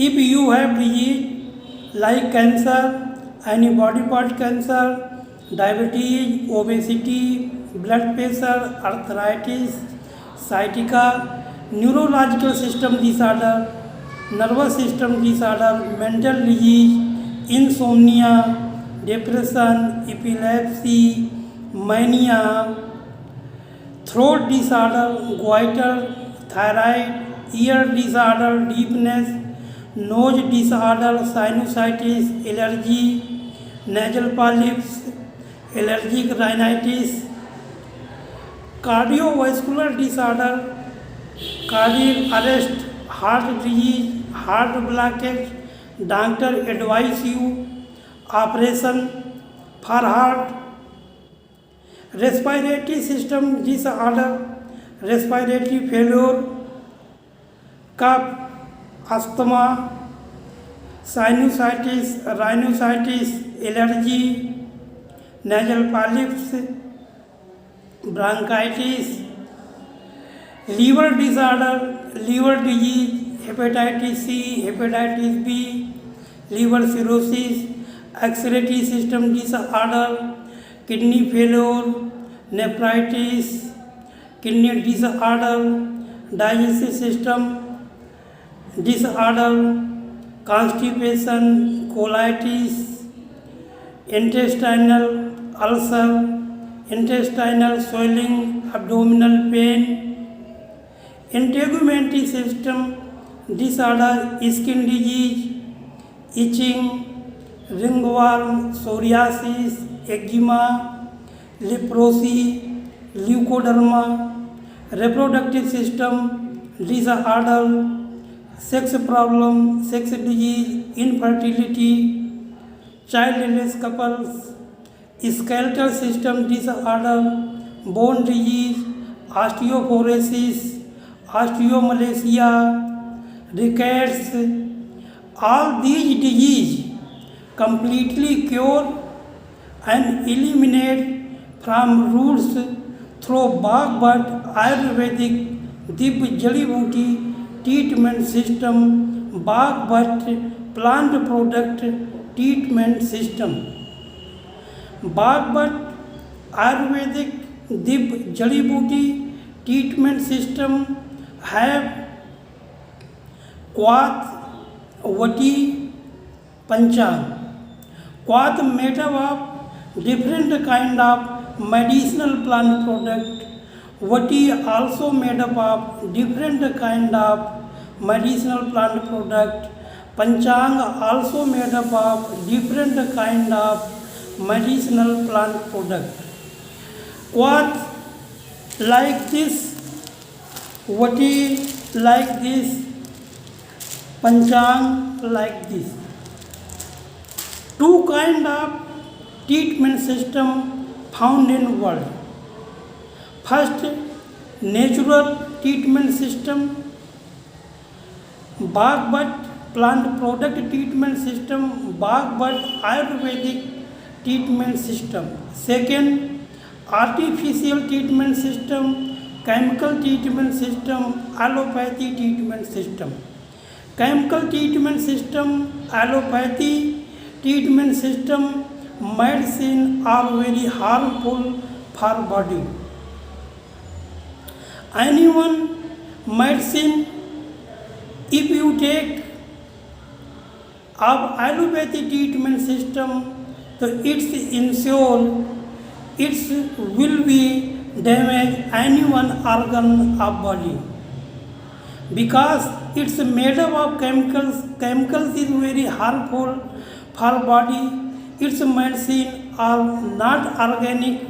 If you have disease like cancer, any body part cancer, diabetes, obesity, blood pressure, arthritis, sciatica, neurological system disorder, nervous system disorder, mental disease, insomnia, depression, epilepsy, mania, throat disorder, goiter, thyroid, ear disorder, deafness, nose disorder, sinusitis, allergy, nasal polyps, allergic rhinitis, cardiovascular disorder, cardiac arrest, heart disease, heart blockage, doctor advise you operation for heart, respiratory system disorder, respiratory failure, cough, asthma, sinusitis, rhinosinusitis, allergy, nasal polyps, bronchitis, liver disorder, liver disease, hepatitis C, hepatitis B, liver cirrhosis, excretory system disorder, kidney failure, nephritis, kidney disorder, digestive system disorder, constipation, colitis, intestinal ulcer, intestinal swelling, abdominal pain, integumentary system disorder, skin disease, itching, ringworm, psoriasis, eczema, leprosy, leukoderma, reproductive system disorder, sex problem, sex disease, infertility, childless couples, skeletal system disorder, bone disease, osteoporosis, osteomalacia, rickets. All these diseases completely cure and eliminate from roots through Bhagavad Ayurvedic Dibya Jali Booty treatment system, Bhagavad plant product treatment system. Bhagavad Ayurvedic Dibya Jali Booty treatment system have Quat, Vati, Panchang. Quat made up of different kind of medicinal plant product. Vati also made up of different kind of medicinal plant product. Panchang also made up of different kind of medicinal plant product. Quat like this, Vati like this, Panchang like this. Two kind of treatment system found in world. First, natural treatment system, Bhagavad plant product treatment system, Bhagavad Ayurvedic treatment system. Second, artificial treatment system, chemical treatment system, allopathy treatment system. Chemical treatment system, allopathy treatment system, medicine are very harmful for body. Anyone medicine, if you take of allopathy treatment system, so it's ensure it will be damage any one organ of body, because it's made up of chemicals. Chemicals is very harmful for body. Its medicine are not organic.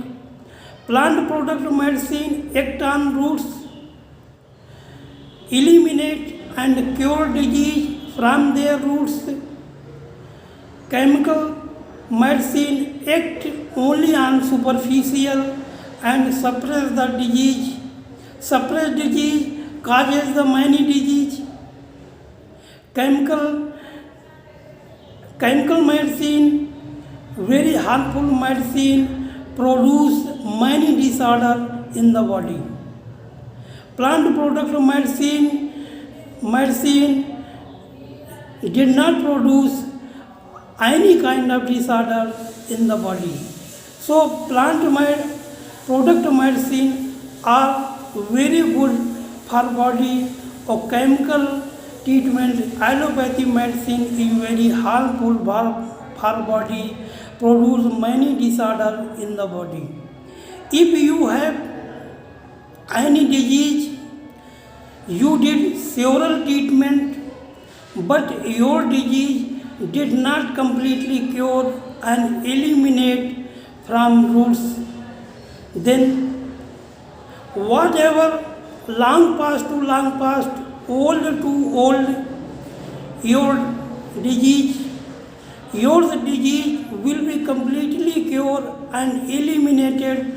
Plant product medicine act on roots, eliminate and cure disease from their roots. Chemical medicine act only on superficial and suppress the disease. Suppress disease causes the many disease. Chemical medicine, very harmful medicine, produce many disorder in the body. Plant product medicine did not produce any kind of disorder in the body. So product medicine are very good for body or chemical treatment. Allopathy medicine is very harmful for body, produce many disorder in the body. If you have any disease, you did several treatment, but your disease did not completely cure and eliminate from roots, then whatever long past, old to old, your disease will be completely cured and eliminated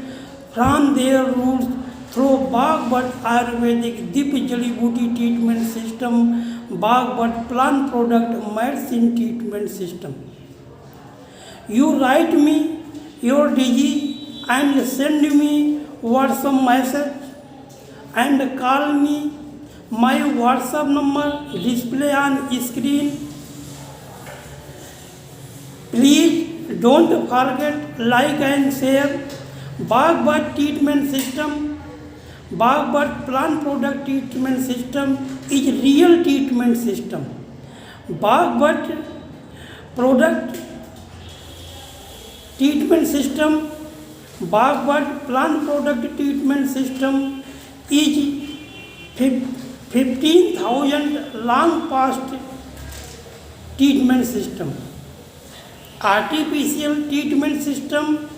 from their roots through Bhagavad Ayurvedic Dip Jali Booty treatment system, Bhagavad plant product medicine treatment system. You write me your disease and send me WhatsApp message and call me. My WhatsApp number display on screen. Please don't forget like and share. Bhagavad treatment system, Bhagavad plant product treatment system is real treatment system. Bhagavad product treatment system, Bhagavad plant product treatment system is 15,000 long past treatment system. Artificial treatment system,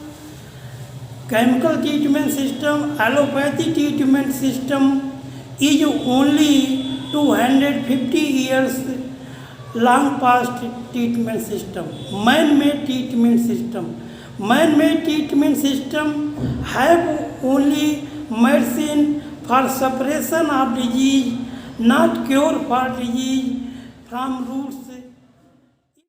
chemical treatment system, allopathy treatment system is only 250 years long past treatment system. Man-made treatment system. Man-made treatment system have only medicine for suppression of disease, not cure for disease from roots.